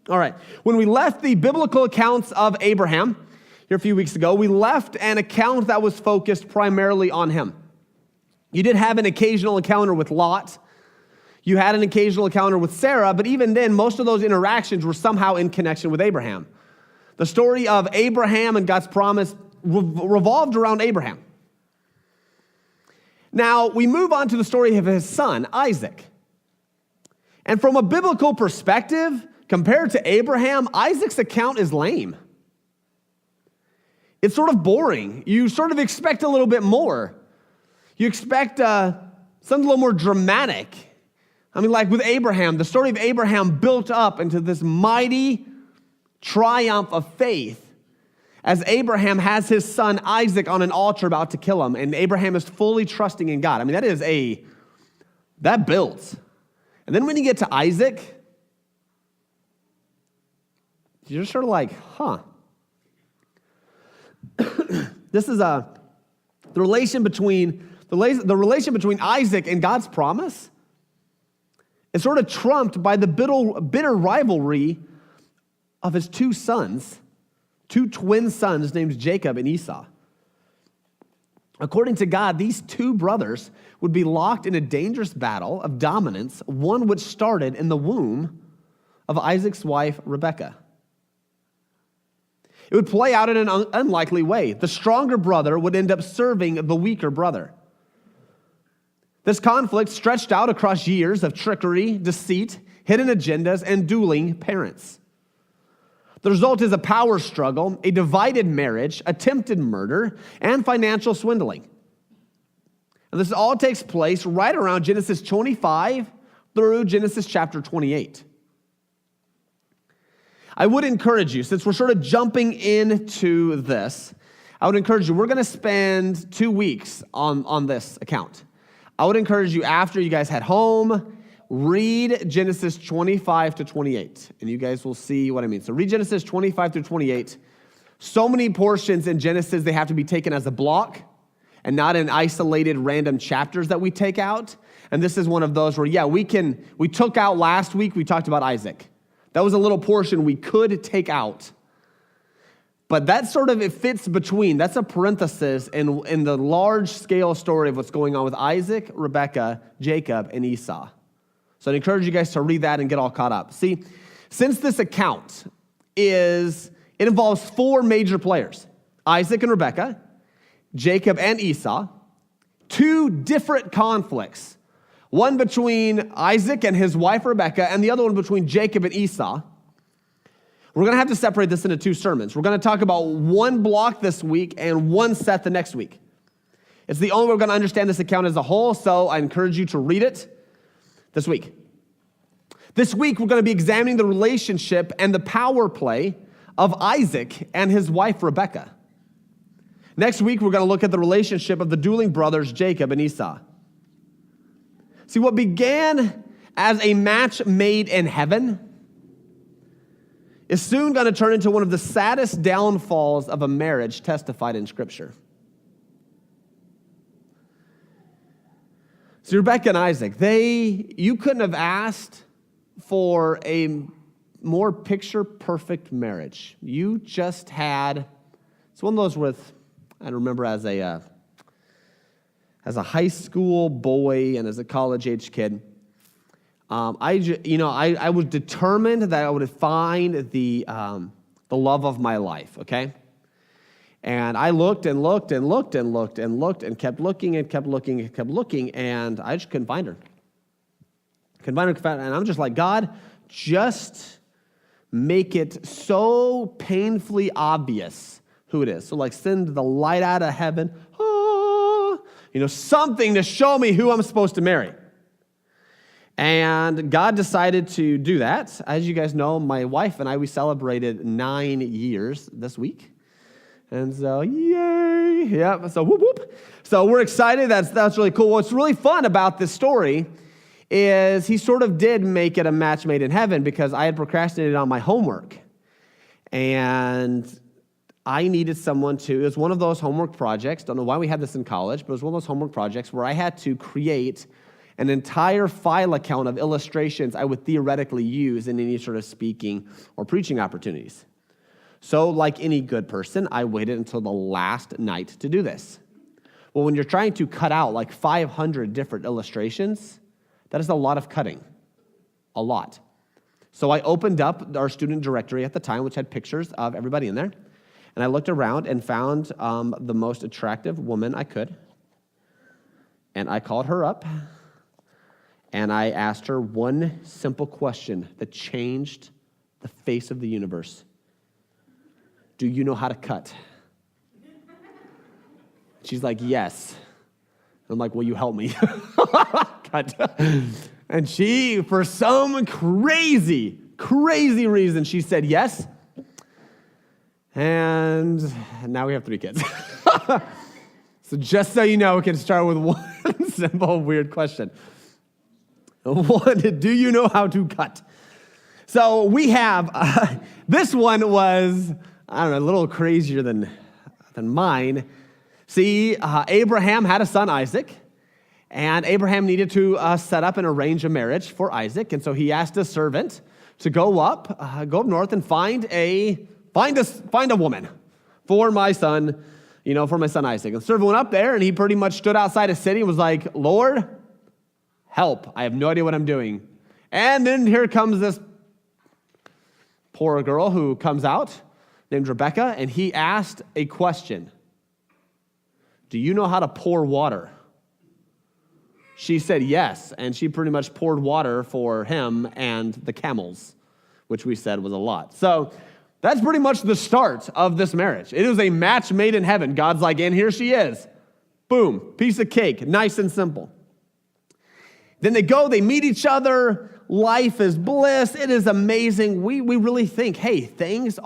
All right, when we left the biblical accounts of Abraham here a few weeks ago, we left an account that was focused primarily on him. You did have an occasional encounter with Lot. You had an occasional encounter with Sarah, but even then, most of those interactions were somehow in connection with Abraham. The story of Abraham and God's promise revolved around Abraham. Now, we move on to the story of his son, Isaac. And from a biblical perspective, compared to Abraham, Isaac's account is lame. It's sort of boring. You sort of expect a little bit more. You expect something a little more dramatic. I mean, like with Abraham, the story of Abraham built up into this mighty triumph of faith as Abraham has his son Isaac on an altar about to kill him, and Abraham is fully trusting in God. I mean, that builds. And then when you get to Isaac, you're sort of like, huh. This is the relation between Isaac and God's promise is sort of trumped by the bitter rivalry of his two sons, two twin sons named Jacob and Esau. According to God, these two brothers would be locked in a dangerous battle of dominance, one which started in the womb of Isaac's wife, Rebekah. It would play out in an unlikely way. The stronger brother would end up serving the weaker brother. This conflict stretched out across years of trickery, deceit, hidden agendas, and dueling parents. The result is a power struggle, a divided marriage, attempted murder, and financial swindling. And this all takes place right around Genesis 25 through Genesis chapter 28. I would encourage you, since we're sort of jumping into this, I would encourage you, we're going to spend 2 weeks on this account. I would encourage you, after you guys head home, read Genesis 25 to 28, and you guys will see what I mean. So read Genesis 25 through 28. So many portions in Genesis, they have to be taken as a block and not in isolated random chapters that we take out. And this is one of those where, we took out last week, we talked about Isaac. That was a little portion we could take out. But that sort of, it fits between, that's a parenthesis in the large scale story of what's going on with Isaac, Rebekah, Jacob, and Esau. So I'd encourage you guys to read that and get all caught up. See, since this account it involves 4 major players, Isaac and Rebekah, Jacob and Esau, 2 different conflicts. One between Isaac and his wife Rebekah, and the other one between Jacob and Esau. We're going to have to separate this into 2 sermons. We're going to talk about one block this week and one set the next week. It's the only way we're going to understand this account as a whole, so I encourage you to read it this week. This week, we're going to be examining the relationship and the power play of Isaac and his wife Rebekah. Next week, we're going to look at the relationship of the dueling brothers Jacob and Esau. See, what began as a match made in heaven is soon going to turn into one of the saddest downfalls of a marriage testified in Scripture. So Rebekah and Isaac, you couldn't have asked for a more picture-perfect marriage. You just had, it's one of those with, I remember as a high school boy and as a college-age kid, I was determined that I would find the love of my life, okay? And I looked and looked and looked and looked and looked and kept looking and kept looking and kept looking, and I just couldn't find her. And I'm just like, God, just make it so painfully obvious who it is. So like send the light out of heaven, something to show me who I'm supposed to marry. And God decided to do that. As you guys know, my wife and I, we celebrated 9 years this week. And so, yay. Yeah, so whoop, whoop. So we're excited. That's really cool. What's really fun about this story is he sort of did make it a match made in heaven because I had procrastinated on my homework. And I needed someone it was one of those homework projects, don't know why we had this in college, but it was one of those homework projects where I had to create an entire file account of illustrations I would theoretically use in any sort of speaking or preaching opportunities. So, like any good person, I waited until the last night to do this. Well, when you're trying to cut out like 500 different illustrations, that is a lot of cutting. A lot. So I opened up our student directory at the time, which had pictures of everybody in there, and I looked around and found the most attractive woman I could, and I called her up, and I asked her one simple question that changed the face of the universe. Do you know how to cut? She's like, yes. I'm like, will you help me? Cut. And she, for some crazy reason, she said yes. And now we have 3 kids. So just so you know, we can start with one simple, weird question. One, do you know how to cut? So we have, this one was, I don't know, a little crazier than mine. See, Abraham had a son, Isaac. And Abraham needed to set up and arrange a marriage for Isaac. And so he asked a servant to go up north and find a woman for my son, for my son Isaac. And the servant went up there and he pretty much stood outside a city and was like, Lord, help. I have no idea what I'm doing. And then here comes this poor girl who comes out named Rebecca, and he asked a question. Do you know how to pour water? She said yes, and she pretty much poured water for him and the camels, which we said was a lot. So that's pretty much the start of this marriage. It is a match made in heaven. God's like, and here she is. Boom, piece of cake, nice and simple. Then they meet each other. Life is bliss. It is amazing. We really think, hey, this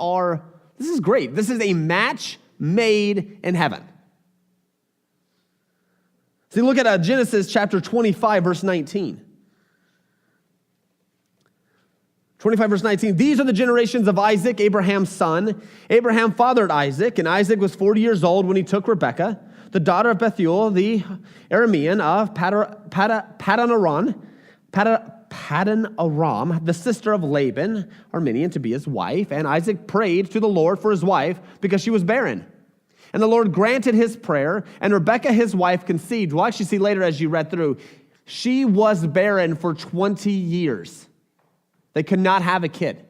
is great. This is a match made in heaven. See, look at Genesis chapter 25, verse 19. 25, verse 19. These are the generations of Isaac, Abraham's son. Abraham fathered Isaac, and Isaac was 40 years old when he took Rebekah, the daughter of Bethuel, the Aramean of Paddan Aram, the sister of Laban, Aramean, to be his wife. And Isaac prayed to the Lord for his wife because she was barren. And the Lord granted his prayer, and Rebekah, his wife, conceived. We'll actually see later as you read through, she was barren for 20 years. They could not have a kid.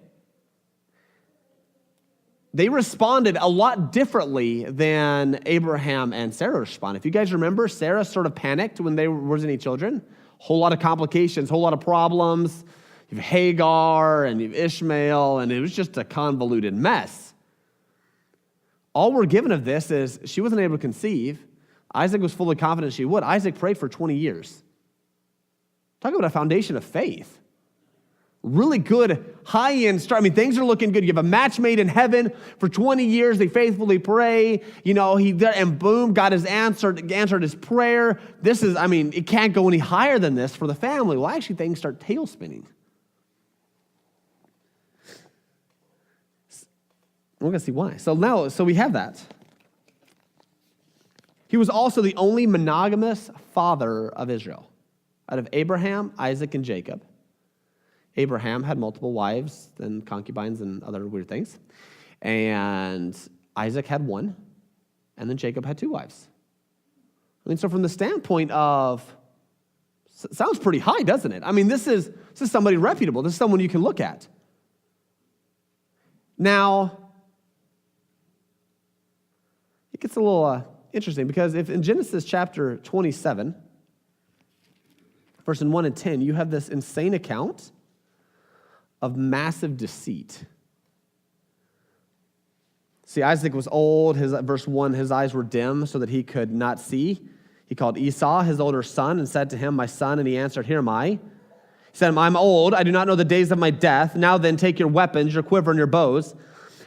They responded a lot differently than Abraham and Sarah responded. If you guys remember, Sarah sort of panicked when there wasn't any children. Whole lot of complications, whole lot of problems. You have Hagar and you have Ishmael, and it was just a convoluted mess. All we're given of this is she wasn't able to conceive. Isaac was fully confident she would. Isaac prayed for 20 years. Talk about a foundation of faith. Really good, high-end start. I mean, things are looking good. You have a match made in heaven. For 20 years, they faithfully pray. And boom, God has answered his prayer. It can't go any higher than this for the family. Well, actually, things start tail spinning. We're going to see why. So we have that. He was also the only monogamous father of Israel. Out of Abraham, Isaac, and Jacob. Abraham had multiple wives and concubines and other weird things. And Isaac had one. And then Jacob had 2 wives. So from the standpoint of, sounds pretty high, doesn't it? This is somebody reputable. This is someone you can look at. Now, it gets a little interesting because if in Genesis chapter 27, verse 1 and 10, you have this insane account of massive deceit. See, Isaac was old. Verse 1, his eyes were dim so that he could not see. He called Esau, his older son, and said to him, my son, and he answered, here am I. He said, I'm old. I do not know the days of my death. Now then, take your weapons, your quiver, and your bows,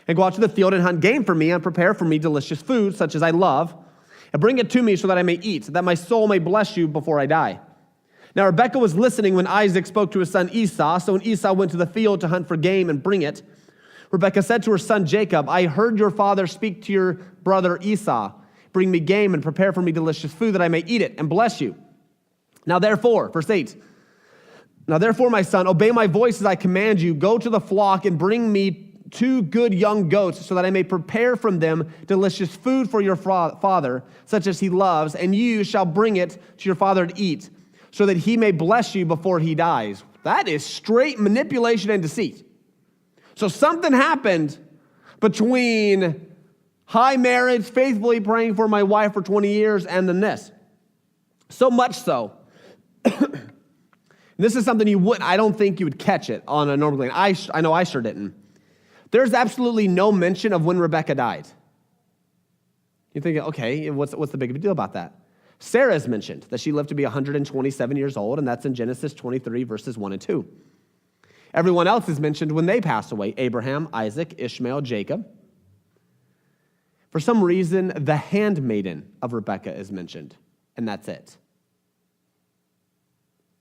and go out to the field and hunt game for me and prepare for me delicious food, such as I love, and bring it to me so that I may eat, that my soul may bless you before I die. Now Rebekah was listening when Isaac spoke to his son Esau. So when Esau went to the field to hunt for game and bring it, Rebekah said to her son Jacob, I heard your father speak to your brother Esau. Bring me game and prepare for me delicious food that I may eat it and bless you. Now therefore, verse 8, now therefore, my son, obey my voice as I command you. Go to the flock and bring me 2 good young goats so that I may prepare from them delicious food for your father, such as he loves, and you shall bring it to your father to eat, so that he may bless you before he dies. That is straight manipulation and deceit. So something happened between high marriage, faithfully praying for my wife for 20 years, and then this. So much so. This is something I don't think you would catch it on a normal glance. I know I sure didn't. There's absolutely no mention of when Rebekah died. You're thinking, okay, what's the big deal about that? Sarah is mentioned, that she lived to be 127 years old, and that's in Genesis 23, verses 1 and 2. Everyone else is mentioned when they pass away: Abraham, Isaac, Ishmael, Jacob. For some reason, the handmaiden of Rebekah is mentioned, and that's it.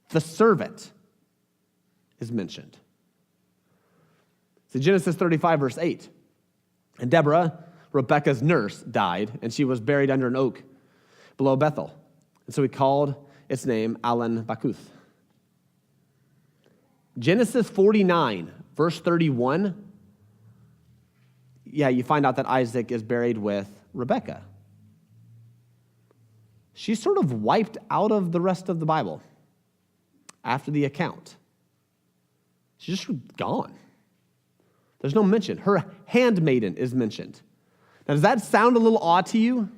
The servant is mentioned. So Genesis 35, verse 8. And Deborah, Rebekah's nurse, died, and she was buried under an oak below Bethel. And so he called its name Allon Bacuth. Genesis 49, verse 31. Yeah, you find out that Isaac is buried with Rebekah. She's sort of wiped out of the rest of the Bible after the account. She's just gone. There's no mention. Her handmaiden is mentioned. Now, does that sound a little odd to you?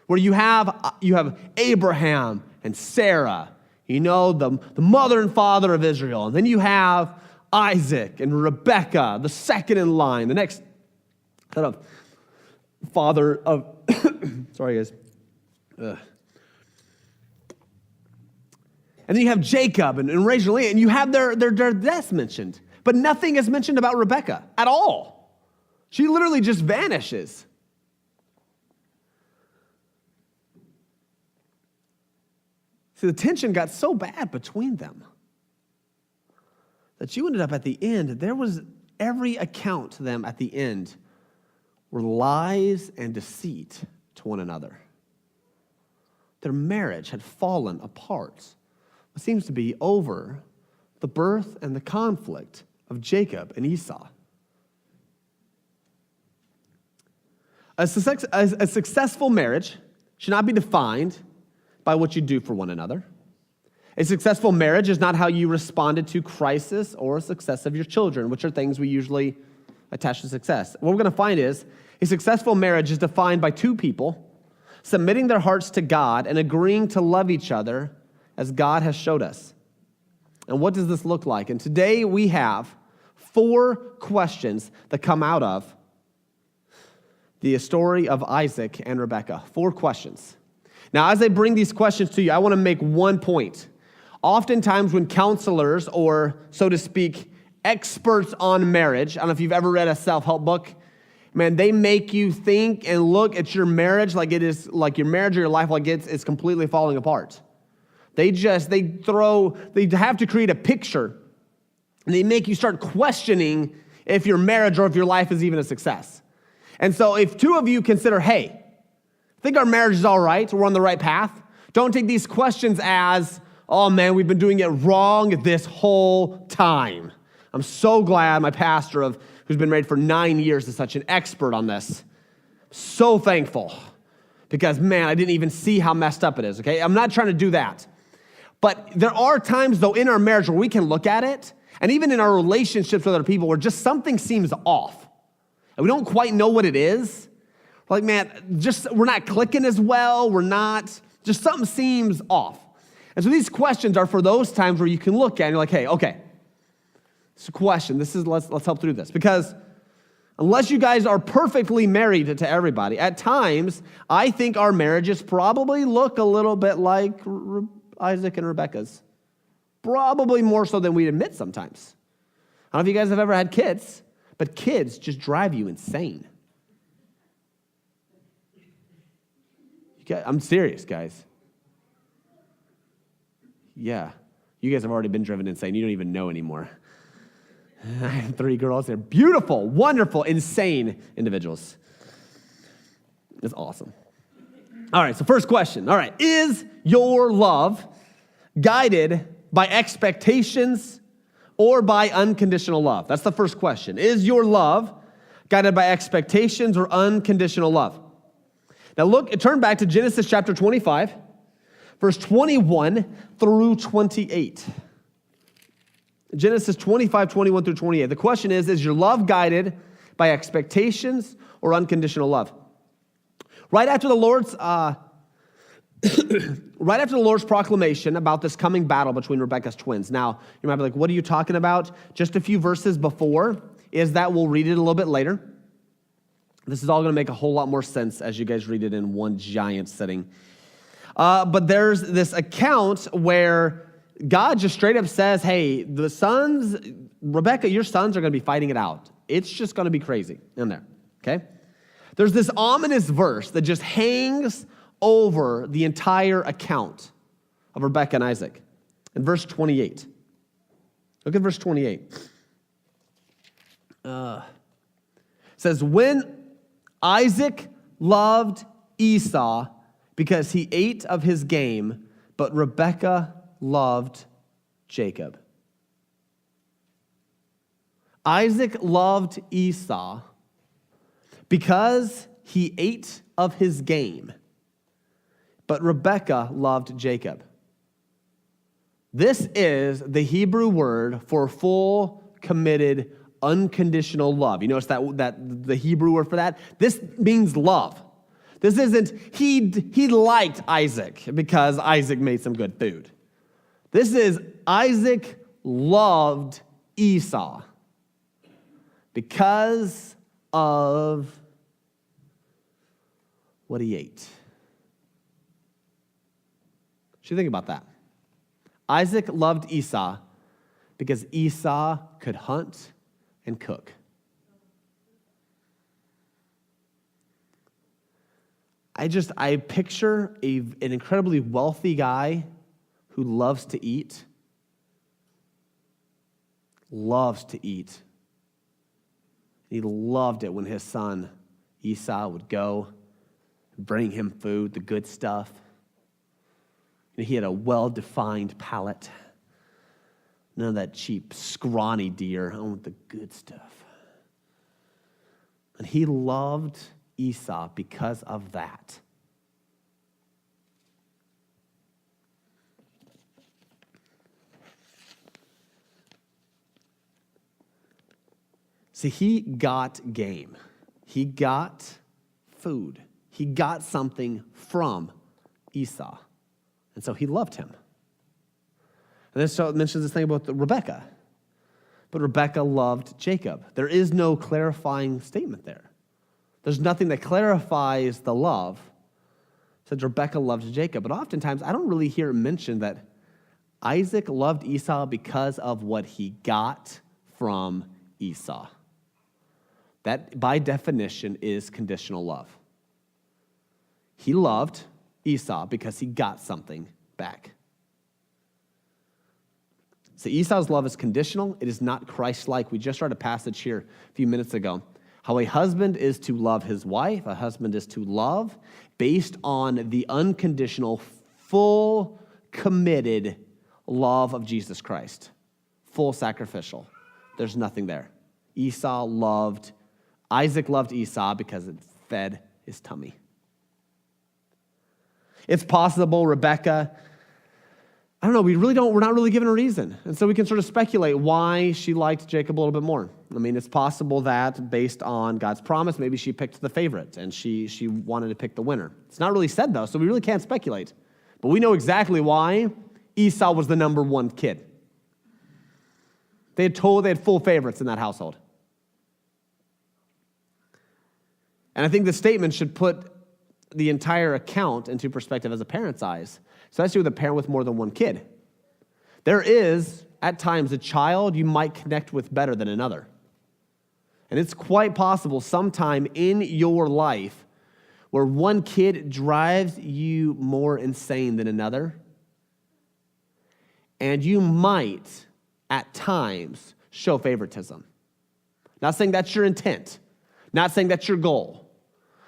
Where you have Abraham and Sarah, the mother and father of Israel, and then you have Isaac and Rebekah, the second in line, the next kind of father of, sorry guys. And then you have Jacob and Rachel, and you have their deaths mentioned. But nothing is mentioned about Rebekah at all. She literally just vanishes. See, the tension got so bad between them that you ended up at the end, there was every account to them at the end were lies and deceit to one another. Their marriage had fallen apart. It seems to be over the birth and the conflict of Jacob and Esau. A successful marriage should not be defined by what you do for one another. A successful marriage is not how you responded to crisis or success of your children, which are things we usually attach to success. What we're going to find is a successful marriage is defined by 2 people submitting their hearts to God and agreeing to love each other as God has showed us. And what does this look like? And today we have 4 questions that come out of the story of Isaac and Rebekah. 4 questions. Now, as I bring these questions to you, I want to make one point. Oftentimes when counselors, or so to speak, experts on marriage, I don't know if you've ever read a self-help book, man, they make you think and look at your marriage like it is, like your marriage or your life like it's completely falling apart. They have to create a picture, and they make you start questioning if your marriage or if your life is even a success. And so if 2 of you consider, hey, I think our marriage is all right, we're on the right path, don't take these questions as, oh man, we've been doing it wrong this whole time. I'm so glad my pastor who's been married for 9 years is such an expert on this. So thankful. Because man, I didn't even see how messed up it is, okay? I'm not trying to do that. But there are times, though, in our marriage where we can look at it, and even in our relationships with other people, where just something seems off. And we don't quite know what it is. We're like, man, we're not clicking as well. Just something seems off. And so these questions are for those times where you can look at it and you're like, hey, okay, it's a question. Let's help through this. Because unless you guys are perfectly married to everybody, at times, I think our marriages probably look a little bit like Isaac and Rebekah's. Probably more so than we admit sometimes. I don't know if you guys have ever had kids, but kids just drive you insane. I'm serious, guys. Yeah, you guys have already been driven insane. You don't even know anymore. I have 3 girls. They're beautiful, wonderful, insane individuals. It's awesome. All right, so first question. All right, is your love guided by expectations or by unconditional love? That's the first question. Is your love guided by expectations or unconditional love? Now turn back to Genesis chapter 25, verse 21 through 28. Genesis 25, 21 through 28. The question is your love guided by expectations or unconditional love? Right after the Lord's proclamation about this coming battle between Rebekah's twins. Now, you might be like, what are you talking about? Just a few verses before is that we'll read it a little bit later. This is all going to make a whole lot more sense as you guys read it in one giant sitting. But there's this account where God just straight up says, hey, Rebekah, your sons are going to be fighting it out. It's just going to be crazy in there, okay? There's this ominous verse that just hangs over the entire account of Rebekah and Isaac. In verse 28. Look at verse 28. It says, when Isaac loved Esau because he ate of his game, but Rebekah loved Jacob. Isaac loved Esau because he ate of his game, but Rebekah loved Jacob. This is the Hebrew word for full, committed, unconditional love. You notice that the Hebrew word for that? This means love. This isn't, he liked Isaac because Isaac made some good food. This is Isaac loved Esau because of what he ate. What do you think about that? Isaac loved Esau because Esau could hunt and cook. I picture an incredibly wealthy guy who loves to eat. Loves to eat. He loved it when his son Esau would go and bring him food, the good stuff. And he had a well-defined palate. None of that cheap, scrawny deer. I want the good stuff. And he loved Esau because of that. See, he got game. He got food. He got something from Esau. And so he loved him. And then so it mentions this thing about Rebekah. But Rebekah loved Jacob. There is no clarifying statement there. There's nothing that clarifies the love. It said Rebekah loved Jacob. But oftentimes, I don't really hear it mentioned that Isaac loved Esau because of what he got from Esau. That, by definition, is conditional love. He loved Esau because he got something back. So Esau's love is conditional. It is not Christ-like. We just read a passage here a few minutes ago. How a husband is to love his wife, a husband is to love based on the unconditional, full, committed love of Jesus Christ. Full sacrificial. There's nothing there. Isaac loved Esau because it fed his tummy. It's possible Rebekah, we're not really given a reason. And so we can sort of speculate why she liked Jacob a little bit more. It's possible that based on God's promise, maybe she picked the favorite and she wanted to pick the winner. It's not really said though, so we really can't speculate. But we know exactly why Esau was the number one kid. They had full favorites in that household. And I think the statement should put the entire account into perspective as a parent's eyes, especially with a parent with more than one kid. There is, at times, a child you might connect with better than another. And it's quite possible sometime in your life where one kid drives you more insane than another, and you might, at times, show favoritism. Not saying that's your intent, not saying that's your goal.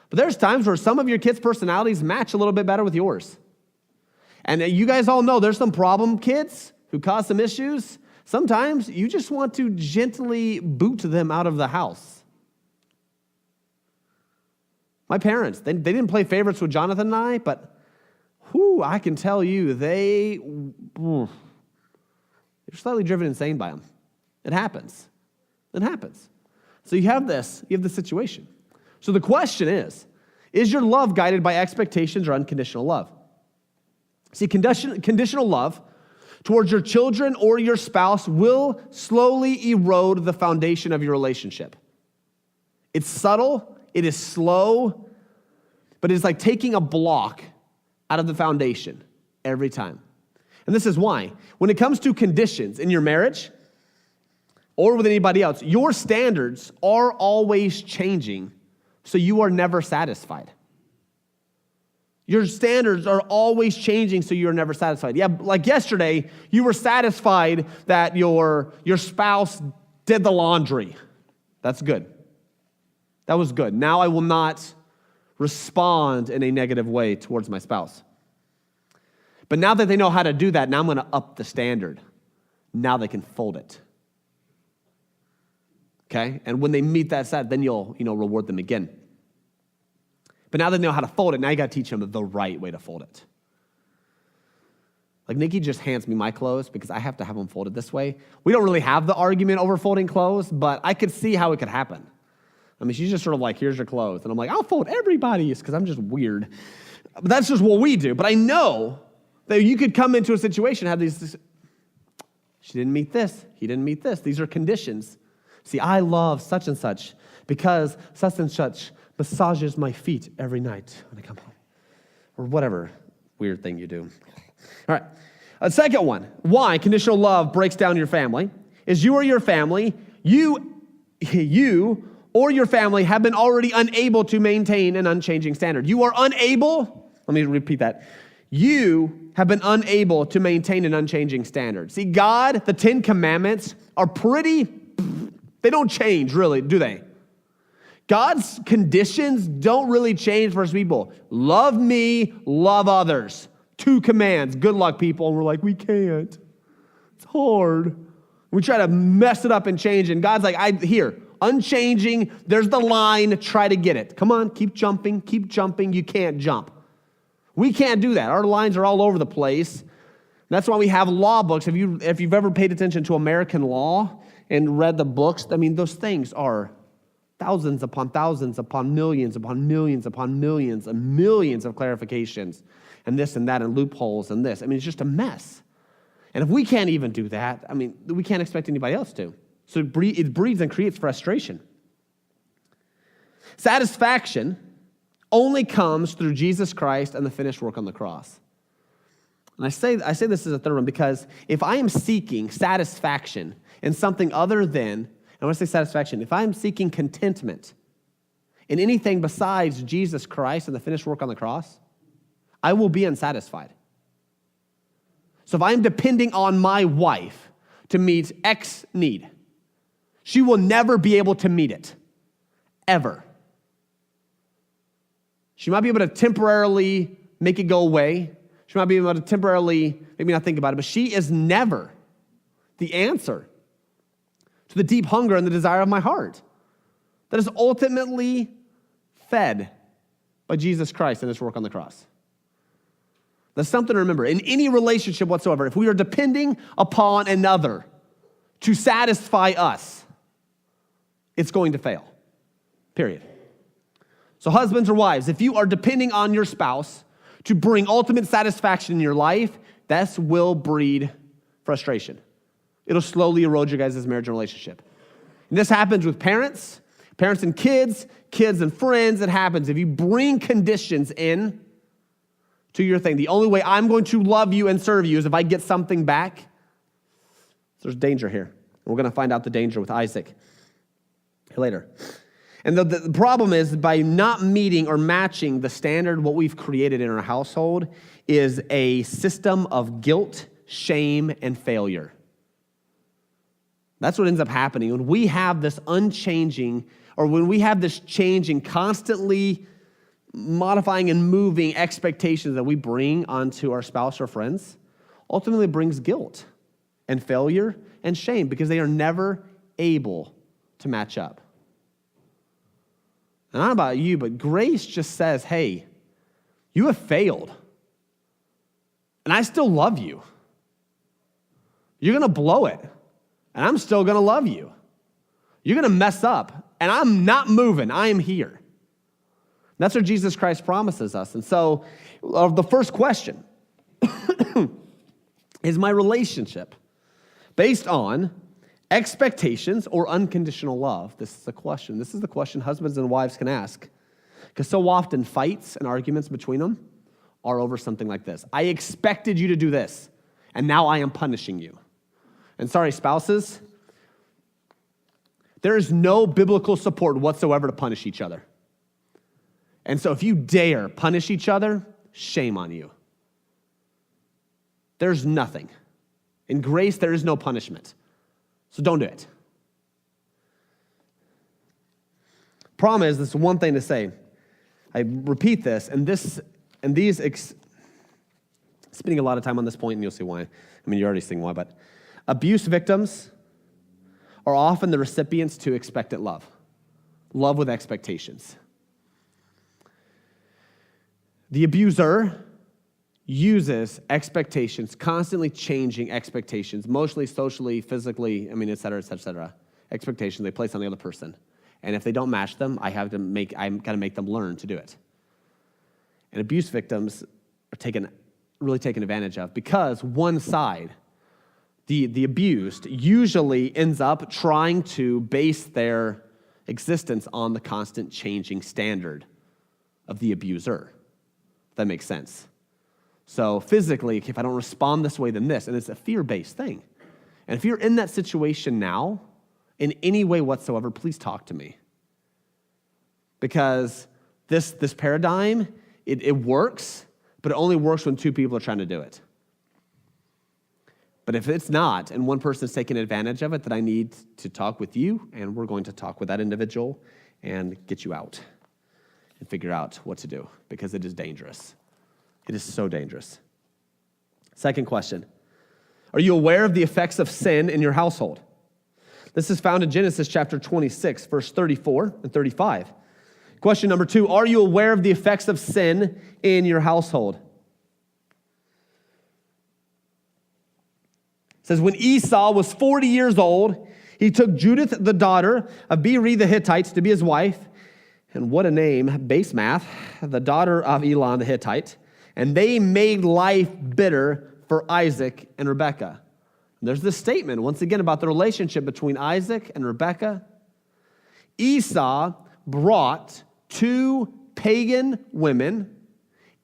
But there's times where some of your kids' personalities match a little bit better with yours. And you guys all know there's some problem kids who cause some issues. Sometimes you just want to gently boot them out of the house. My parents, they didn't play favorites with Jonathan and I, but I can tell you, they're slightly driven insane by them. It happens. It happens. So you have this situation. So the question is your love guided by expectations or unconditional love? See, conditional love towards your children or your spouse will slowly erode the foundation of your relationship. It's subtle, it is slow, but it's like taking a block out of the foundation every time. And this is why. When it comes to conditions in your marriage or with anybody else, your standards are always changing, so you are never satisfied. Your standards are always changing, so you're never satisfied. Yeah, like yesterday, you were satisfied that your spouse did the laundry. That's good. That was good. Now I will not respond in a negative way towards my spouse. But now that they know how to do that, now I'm going to up the standard. Now they can fold it. Okay? And when they meet that standard, then you'll reward them again. But now they know how to fold it, now you got to teach them the right way to fold it. Like Nikki just hands me my clothes because I have to have them folded this way. We don't really have the argument over folding clothes, but I could see how it could happen. I mean, she's just sort of like, here's your clothes. And I'm like, I'll fold everybody's because I'm just weird. But that's just what we do. But I know that you could come into a situation, have these, she didn't meet this, he didn't meet this. These are conditions. See, I love such and such because such and such massages my feet every night when I come home. Or whatever weird thing you do. All right. A second one, why conditional love breaks down your family, is you or your family, you or your family have been already unable to maintain an unchanging standard. You are unable, let me repeat that. You have been unable to maintain an unchanging standard. See, God, the 10 Commandments are they don't change really, do they? God's conditions don't really change for his people. Love me, love others. 2 commands. Good luck, people. And we're like, we can't. It's hard. We try to mess it up and change it. And God's like, here, unchanging. There's the line. Try to get it. Come on, keep jumping. Keep jumping. You can't jump. We can't do that. Our lines are all over the place. That's why we have law books. If you've ever paid attention to American law and read the books, I mean, those things are thousands upon thousands upon millions upon millions upon millions and millions of clarifications and this and that and loopholes and this. I mean, it's just a mess. And if we can't even do that, I mean, we can't expect anybody else to. So it breeds and creates frustration. Satisfaction only comes through Jesus Christ and the finished work on the cross. And I say this as a third one because if I am seeking satisfaction in something other than, and when I say satisfaction, if I'm seeking contentment in anything besides Jesus Christ and the finished work on the cross, I will be unsatisfied. So if I'm depending on my wife to meet X need, she will never be able to meet it, ever. She might be able to temporarily make it go away. She might be able to temporarily make me not think about it, but she is never the answer to the deep hunger and the desire of my heart that is ultimately fed by Jesus Christ and his work on the cross. That's something to remember. In any relationship whatsoever, if we are depending upon another to satisfy us, it's going to fail. Period. So husbands or wives, if you are depending on your spouse to bring ultimate satisfaction in your life, that will breed frustration. It'll slowly erode your guys' marriage and relationship. And this happens with parents and kids and friends. It happens. If you bring conditions in to your thing, the only way I'm going to love you and serve you is if I get something back. There's danger here. We're going to find out the danger with Isaac later. And the problem is by not meeting or matching the standard, what we've created in our household is a system of guilt, shame, and failure. That's what ends up happening. When we have this unchanging, or when we have this changing, constantly modifying and moving expectations that we bring onto our spouse or friends ultimately brings guilt and failure and shame because they are never able to match up. And I don't know about you, but grace just says, hey, you have failed, and I still love you. You're going to blow it, and I'm still going to love you. You're going to mess up, and I'm not moving. I am here. That's what Jesus Christ promises us. And so the first question is my relationship based on expectations or unconditional love? This is the question. This is the question husbands and wives can ask. Because so often fights and arguments between them are over something like this. I expected you to do this, and now I am punishing you. And sorry, spouses, there is no biblical support whatsoever to punish each other. And so if you dare punish each other, shame on you. There's nothing. In grace, there is no punishment. So don't do it. Problem is, this is one thing to say. I repeat this, spending a lot of time on this point, and you'll see why. I mean, you're already seeing why, but abuse victims are often the recipients to expectant love. Love with expectations. The abuser uses expectations, constantly changing expectations, emotionally, socially, physically, et cetera, et cetera, et cetera. Expectations they place on the other person. And if they don't match them, I'm got to make them learn to do it. And abuse victims are really taken advantage of because one side, the abused, usually ends up trying to base their existence on the constant changing standard of the abuser. That makes sense. So physically, if I don't respond this way, then this. And it's a fear-based thing. And if you're in that situation now, in any way whatsoever, please talk to me. Because this paradigm, it works, but it only works when two people are trying to do it. But if it's not, and one person's taking advantage of it, then I need to talk with you, and we're going to talk with that individual and get you out and figure out what to do, because it is dangerous. It is so dangerous. Second question, are you aware of the effects of sin in your household? This is found in Genesis chapter 26, verse 34 and 35. Question number 2, are you aware of the effects of sin in your household? It says, when Esau was 40 years old, he took Judith, the daughter of Beeri the Hittite, to be his wife. And what a name, Basemath, the daughter of Elon the Hittite. And they made life bitter for Isaac and Rebekah. There's this statement, once again, about the relationship between Isaac and Rebekah. Esau brought 2 pagan women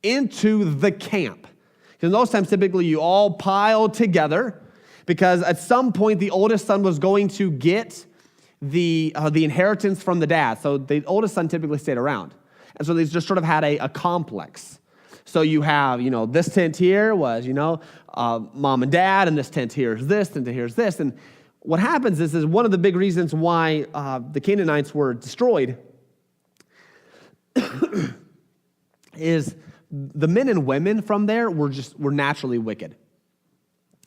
into the camp. Because those times, typically, you all pile together because at some point, the oldest son was going to get the inheritance from the dad. So the oldest son typically stayed around. And so they just sort of had a complex. So you have, this tent here was, mom and dad, and this tent here is this, and here's this. And what happens is one of the big reasons why the Canaanites were destroyed is the men and women from there were naturally wicked.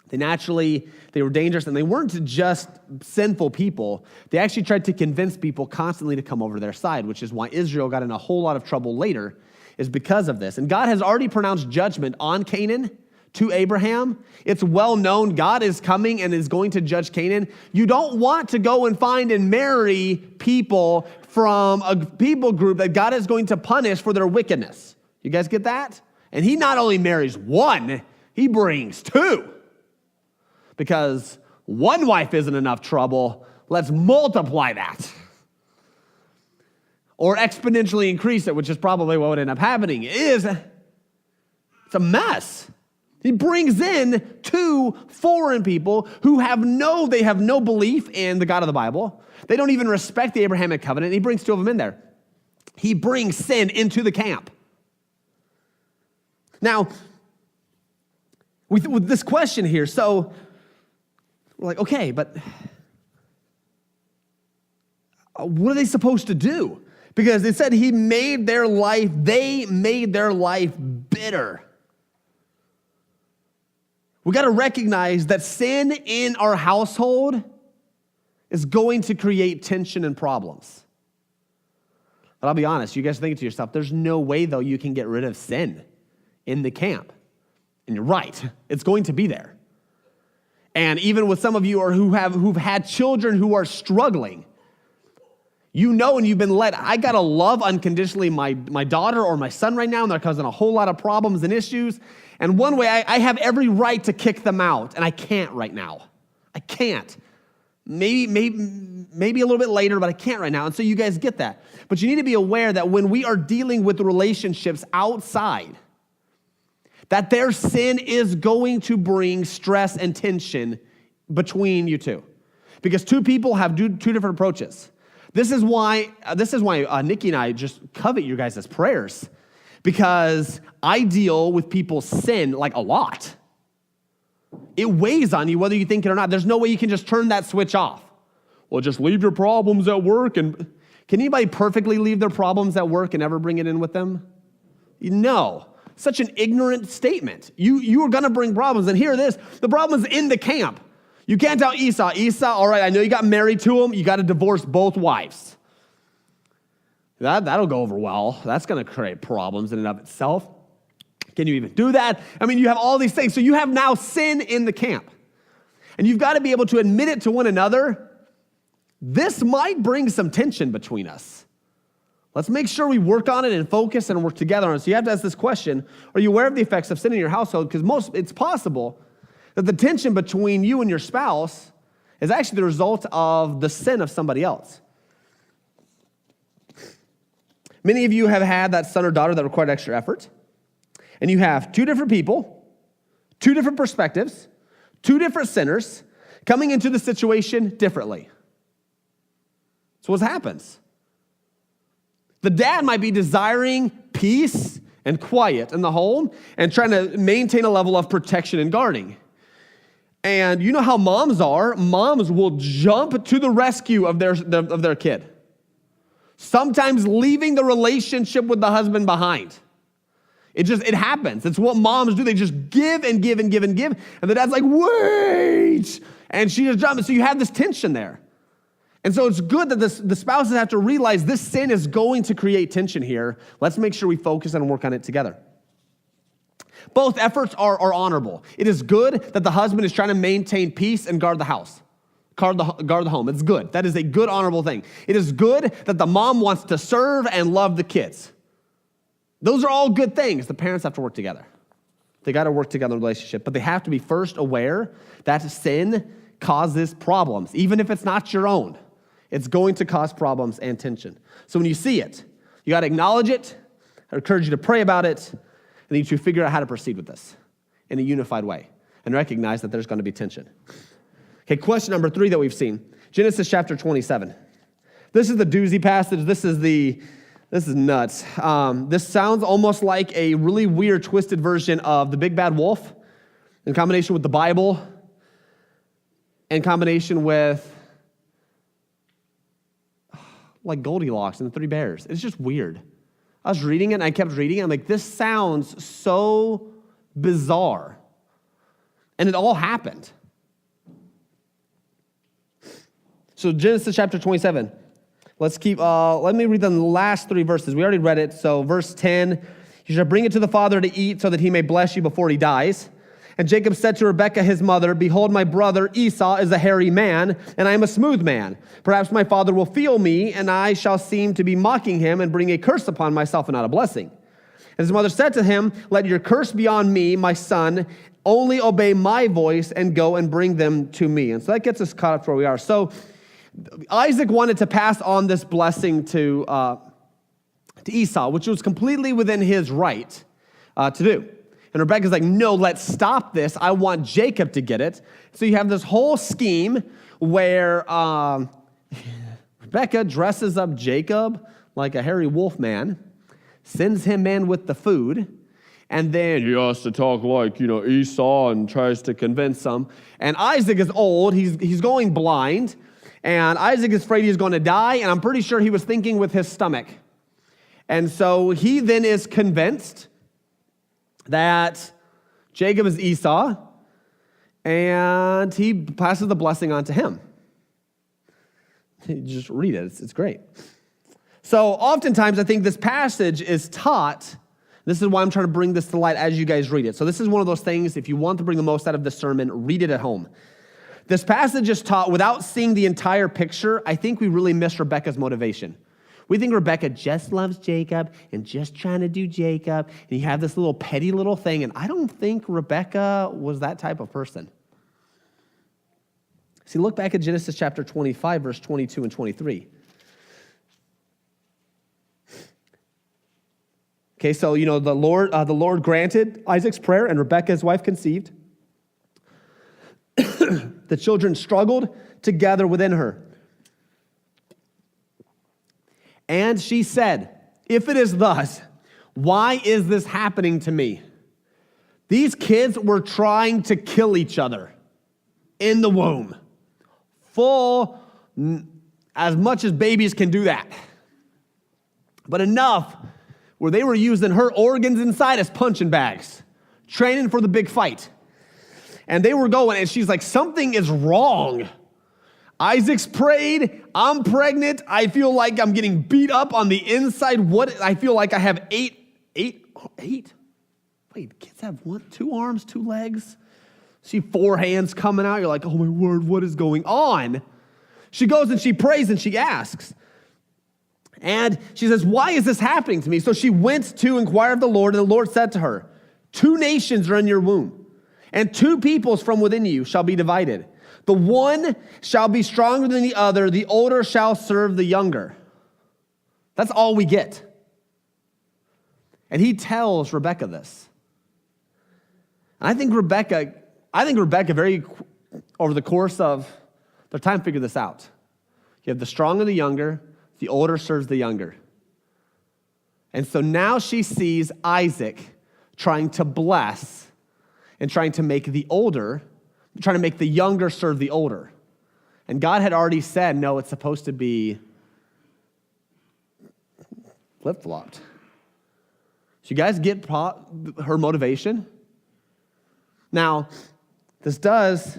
They were dangerous, and they weren't just sinful people. They actually tried to convince people constantly to come over their side, which is why Israel got in a whole lot of trouble later, is because of this. And God has already pronounced judgment on Canaan to Abraham. It's well known God is coming and is going to judge Canaan. You don't want to go and find and marry people from a people group that God is going to punish for their wickedness. You guys get that? And he not only marries one, he brings 2. Because one wife isn't enough trouble, let's multiply that. Or exponentially increase it, which is probably what would end up happening. It's a mess. He brings in 2 foreign people who have no belief in the God of the Bible. They don't even respect the Abrahamic covenant. He brings 2 of them in there. He brings sin into the camp. Now, with this question here, so we're like, okay, but what are they supposed to do? Because it said they made their life bitter. We got to recognize that sin in our household is going to create tension and problems. But I'll be honest, you guys think to yourself, there's no way, though, you can get rid of sin in the camp. And you're right, it's going to be there. And even with some of you who've had children who are struggling, you know, and you've been led, I got to love unconditionally my daughter or my son right now, and they're causing a whole lot of problems and issues. And one way, I have every right to kick them out, and I can't right now. I can't. Maybe a little bit later, but I can't right now. And so you guys get that. But you need to be aware that when we are dealing with relationships outside, that their sin is going to bring stress and tension between you two. Because two people have two different approaches. This is why Nikki and I just covet you guys' prayers. Because I deal with people's sin like a lot. It weighs on you whether you think it or not. There's no way you can just turn that switch off. Well, just leave your problems at work. And can anybody perfectly leave their problems at work and never bring it in with them? No. Such an ignorant statement. You are going to bring problems. And here it is. The problem is in the camp. You can't tell Esau, all right, I know you got married to him. You got to divorce both wives. That'll go over well. That's going to create problems in and of itself. Can you even do that? I mean, you have all these things. So you have now sin in the camp. And you've got to be able to admit it to one another. This might bring some tension between us. Let's make sure we work on it and focus and work together on it. So you have to ask this question, are you aware of the effects of sin in your household? Because it's possible that the tension between you and your spouse is actually the result of the sin of somebody else. Many of you have had that son or daughter that required extra effort. And you have two different people, two different perspectives, two different sinners coming into the situation differently. So what happens? The dad might be desiring peace and quiet in the home and trying to maintain a level of protection and guarding. And you know how moms are. Moms will jump to the rescue of their kid. Sometimes leaving the relationship with the husband behind. It happens. It's what moms do. They just give and give and give and give. And the dad's like, wait. And she just jumps. So you have this tension there. And so it's good that the spouses have to realize this sin is going to create tension here. Let's make sure we focus and work on it together. Both efforts are honorable. It is good that the husband is trying to maintain peace and guard the house. Guard the home. It's good. That is a good, honorable thing. It is good that the mom wants to serve and love the kids. Those are all good things. The parents have to work together. They got to work together in a relationship, but they have to be first aware that sin causes problems. Even if it's not your own, it's going to cause problems and tension. So when you see it, you got to acknowledge it. I encourage you to pray about it, and you to figure out how to proceed with this in a unified way and recognize that there's going to be tension. Okay, question number 3 that we've seen, Genesis chapter 27. This is the doozy passage. This is nuts. This sounds almost like a really weird, twisted version of the Big Bad Wolf in combination with the Bible, in combination with like Goldilocks and the Three Bears. It's just weird. I was reading it and I kept reading it. I'm like, this sounds so bizarre. And it all happened. So Genesis chapter 27. Let me read the last 3 verses. We already read it. So verse 10, you shall bring it to the father to eat so that he may bless you before he dies. And Jacob said to Rebekah his mother, behold, my brother Esau is a hairy man, and I am a smooth man. Perhaps my father will feel me, and I shall seem to be mocking him and bring a curse upon myself and not a blessing. And his mother said to him, let your curse be on me, my son. Only obey my voice and go and bring them to me. And so that gets us caught up to where we are. So Isaac wanted to pass on this blessing to Esau, which was completely within his right to do. And Rebekah's like, no, let's stop this. I want Jacob to get it. So you have this whole scheme where Rebekah dresses up Jacob like a hairy wolf man, sends him in with the food, and then he has to talk like, Esau and tries to convince him. And Isaac is old. He's going blind. And Isaac is afraid he's going to die. And I'm pretty sure he was thinking with his stomach. And so he then is convinced that Jacob is Esau, and he passes the blessing on to him. You just read it. It's great. So oftentimes, I think this passage is taught. This is why I'm trying to bring this to light as you guys read it. So this is one of those things, if you want to bring the most out of the sermon, read it at home. This passage is taught without seeing the entire picture. I think we really miss Rebekah's motivation. We think Rebekah just loves Jacob and just trying to do Jacob, and you have this little petty little thing, and I don't think Rebekah was that type of person. See, look back at Genesis chapter 25, verse 22 and 23. Okay, so, the Lord granted Isaac's prayer, and Rebekah, his wife, conceived. The children struggled together within her. And she said, if it is thus, why is this happening to me? These kids were trying to kill each other in the womb. Full, as much as babies can do that. But enough where they were using her organs inside as punching bags, training for the big fight. And they were going, and she's like, something is wrong. Isaac's prayed, I'm pregnant, I feel like I'm getting beat up on the inside. I feel like I have eight? Wait, kids have 2 arms, 2 legs? See 4 hands coming out, you're like, oh my word, what is going on? She goes and she prays and she asks. And she says, why is this happening to me? So she went to inquire of the Lord, and the Lord said to her, 2 nations are in your womb, and 2 peoples from within you shall be divided. The one shall be stronger than the other. The older shall serve the younger. That's all we get. And he tells Rebekah this. And I think Rebekah over the course of their time figured this out. You have the strong and the younger. The older serves the younger. And so now she sees Isaac trying to bless and trying to make the younger serve the older. And God had already said, no, it's supposed to be flip-flopped. So you guys get her motivation? Now, this does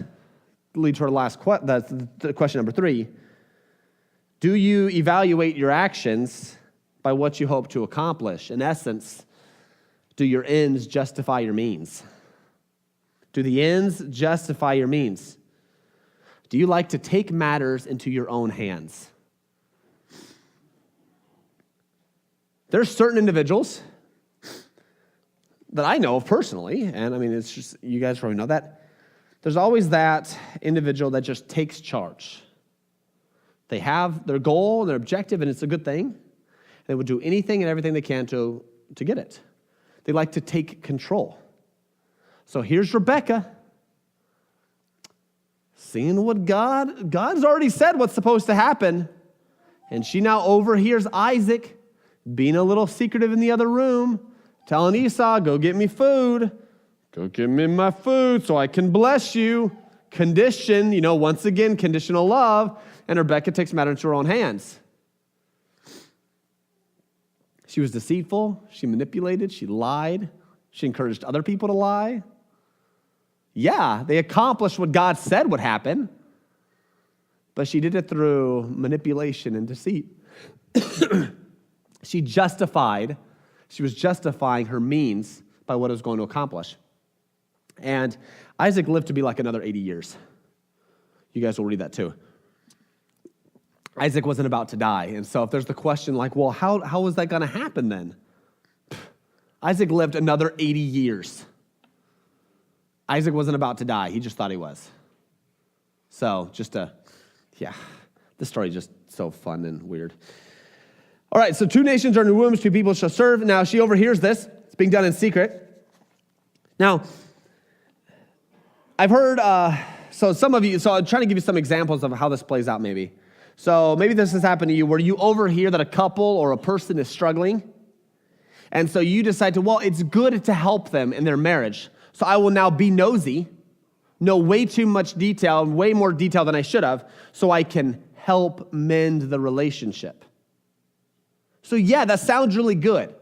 lead to our last question, number 3. Do you evaluate your actions by what you hope to accomplish? In essence, do your ends justify your means? Do the ends justify your means? Do you like to take matters into your own hands? There's certain individuals that I know of personally, and I mean, it's just, you guys probably know that. There's always that individual that just takes charge. They have their goal and their objective, and it's a good thing. They would do anything and everything they can to get it. They like to take control. So here's Rebekah, seeing what God's already said what's supposed to happen, and she now overhears Isaac being a little secretive in the other room, telling Esau, go get me food, go get me my food so I can bless you. Condition, once again, conditional love, and Rebekah takes matters into her own hands. She was deceitful, she manipulated, she lied, she encouraged other people to lie. Yeah, they accomplished what God said would happen, but she did it through manipulation and deceit. She was justifying her means by what it was going to accomplish. And Isaac lived to be like another 80 years. You guys will read that too. Isaac wasn't about to die. And so if there's the question like, well, how was that going to happen then? Isaac lived another 80 years. Isaac wasn't about to die. He just thought he was. So the story is just so fun and weird. All right, so 2 nations are in your wombs, 2 people shall serve. Now she overhears this. It's being done in secret. Now, I've heard, so I'm trying to give you some examples of how this plays out maybe. So maybe this has happened to you where you overhear that a couple or a person is struggling. And so you decide it's good to help them in their marriage. So I will now be nosy, know way too much detail, way more detail than I should have, so I can help mend the relationship. So yeah, that sounds really good.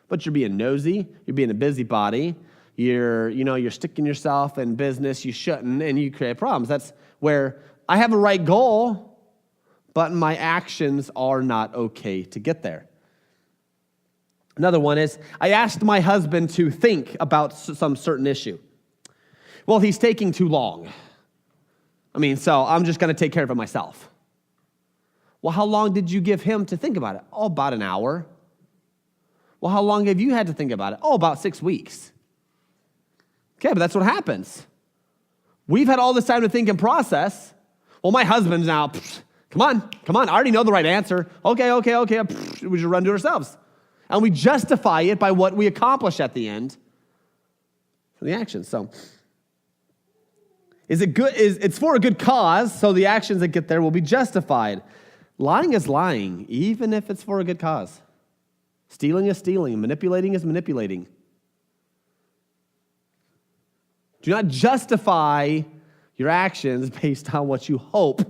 But you're being nosy, you're being a busybody, you're sticking yourself in business you shouldn't, and you create problems. That's where I have a right goal, but my actions are not okay to get there. Another one is, I asked my husband to think about some certain issue. Well, he's taking too long. So I'm just going to take care of it myself. Well, how long did you give him to think about it? Oh, about an hour. Well, how long have you had to think about it? Oh, about 6 weeks. Okay, but that's what happens. We've had all this time to think and process. Well, my husband's now, come on, I already know the right answer. Okay, we just run to ourselves. And we justify it by what we accomplish at the end for the action. So, is it good? It's for a good cause, so the actions that get there will be justified. Lying is lying, even if it's for a good cause. Stealing is stealing. Manipulating is manipulating. Do not justify your actions based on what you hope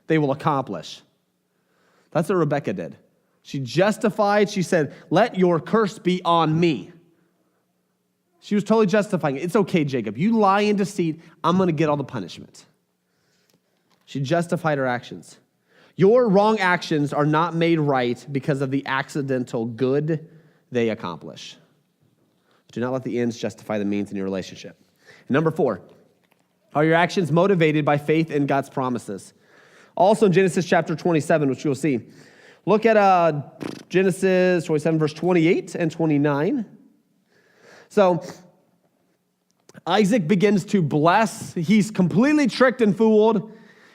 they will accomplish. That's what Rebecca did. She justified, she said, let your curse be on me. She was totally justifying it. It's okay, Jacob. You lie in deceit, I'm going to get all the punishment. She justified her actions. Your wrong actions are not made right because of the accidental good they accomplish. Do not let the ends justify the means in your relationship. And number 4, are your actions motivated by faith in God's promises? Also in Genesis chapter 27, which you'll see. Look at Genesis 27, verse 28 and 29. So Isaac begins to bless. He's completely tricked and fooled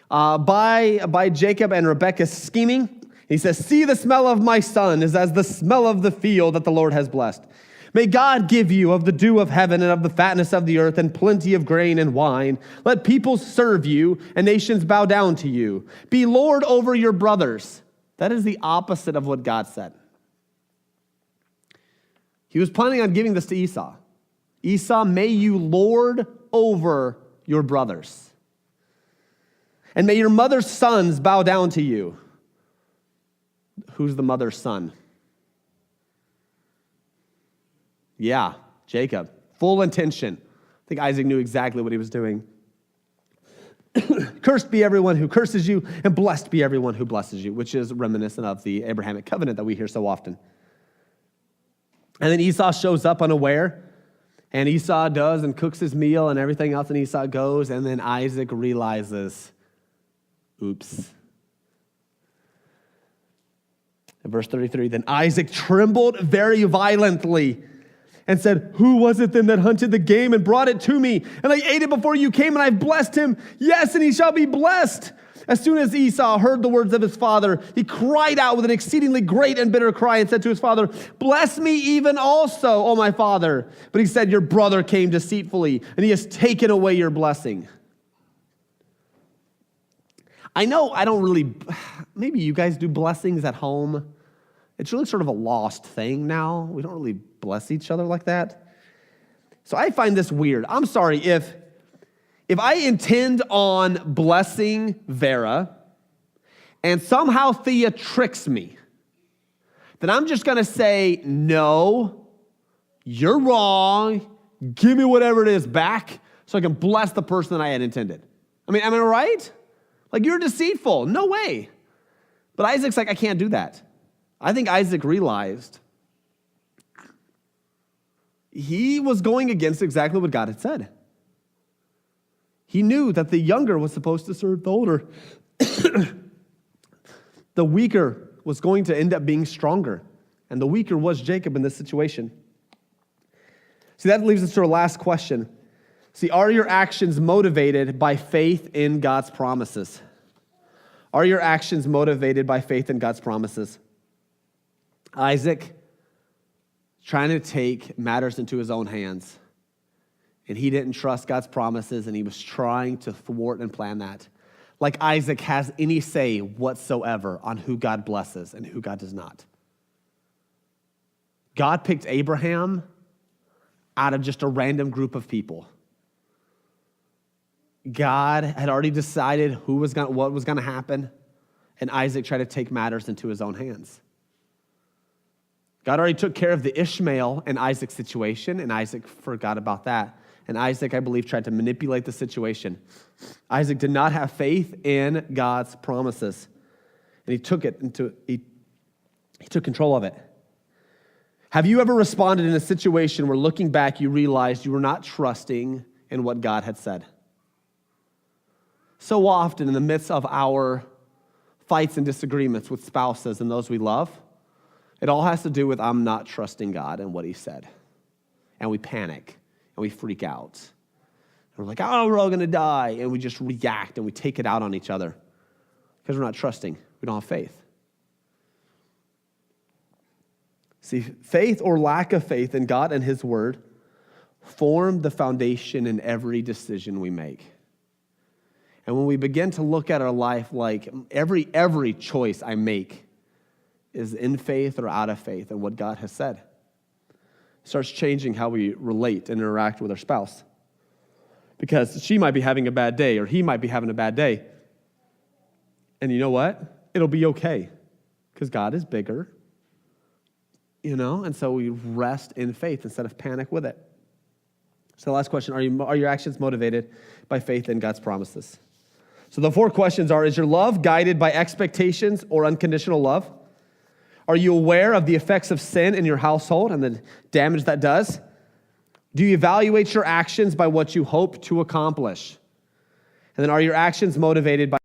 by Jacob and Rebekah's scheming. He says, see, the smell of my son is as the smell of the field that the Lord has blessed. May God give you of the dew of heaven and of the fatness of the earth and plenty of grain and wine. Let people serve you and nations bow down to you. Be Lord over your brothers. That is the opposite of what God said. He was planning on giving this to Esau. Esau, may you lord over your brothers. And may your mother's sons bow down to you. Who's the mother's son? Yeah, Jacob. Full intention. I think Isaac knew exactly what he was doing. Cursed be everyone who curses you, and blessed be everyone who blesses you, which is reminiscent of the Abrahamic covenant that we hear so often. And then Esau shows up unaware, and Esau does and cooks his meal and everything else, and Esau goes, and then Isaac realizes, oops. In verse 33, then Isaac trembled very violently and said, who was it then that hunted the game and brought it to me? And I ate it before you came, and I blessed him. Yes, and he shall be blessed. As soon as Esau heard the words of his father, he cried out with an exceedingly great and bitter cry and said to his father, bless me even also, O my father. But he said, your brother came deceitfully, and he has taken away your blessing. I know I don't really, maybe you guys do blessings at home. It's really sort of a lost thing now. We don't really bless each other like that. So I find this weird. I'm sorry, if I intend on blessing Vera and somehow Thea tricks me, then I'm just going to say, no, you're wrong. Give me whatever it is back so I can bless the person that I had intended. Am I right? Like, you're deceitful. No way. But Isaac's like, I can't do that. I think Isaac realized he was going against exactly what God had said. He knew that the younger was supposed to serve the older. The weaker was going to end up being stronger. And the weaker was Jacob in this situation. See, that leads us to our last question. See, are your actions motivated by faith in God's promises? Are your actions motivated by faith in God's promises? Isaac trying to take matters into his own hands. And he didn't trust God's promises, and he was trying to thwart and plan that. Like Isaac has any say whatsoever on who God blesses and who God does not. God picked Abraham out of just a random group of people. God had already decided what was going to happen, and Isaac tried to take matters into his own hands. God already took care of the Ishmael and Isaac situation, and Isaac forgot about that. And Isaac, I believe, tried to manipulate the situation. Isaac did not have faith in God's promises, and he took control of it. Have you ever responded in a situation where, looking back, you realized you were not trusting in what God had said? So often, in the midst of our fights and disagreements with spouses and those we love, it all has to do with, I'm not trusting God and what he said. And we panic, and we freak out. And we're like, oh, we're all going to die. And we just react, and we take it out on each other because we're not trusting. We don't have faith. See, faith or lack of faith in God and his word form the foundation in every decision we make. And when we begin to look at our life like every choice I make is in faith or out of faith in what God has said, it starts changing how we relate and interact with our spouse. Because she might be having a bad day or he might be having a bad day. And you know what? It'll be okay because God is bigger. And so we rest in faith instead of panic with it. So the last question, are your actions motivated by faith in God's promises? So the 4 questions are, is your love guided by expectations or unconditional love? Are you aware of the effects of sin in your household and the damage that does? Do you evaluate your actions by what you hope to accomplish? And then are your actions motivated by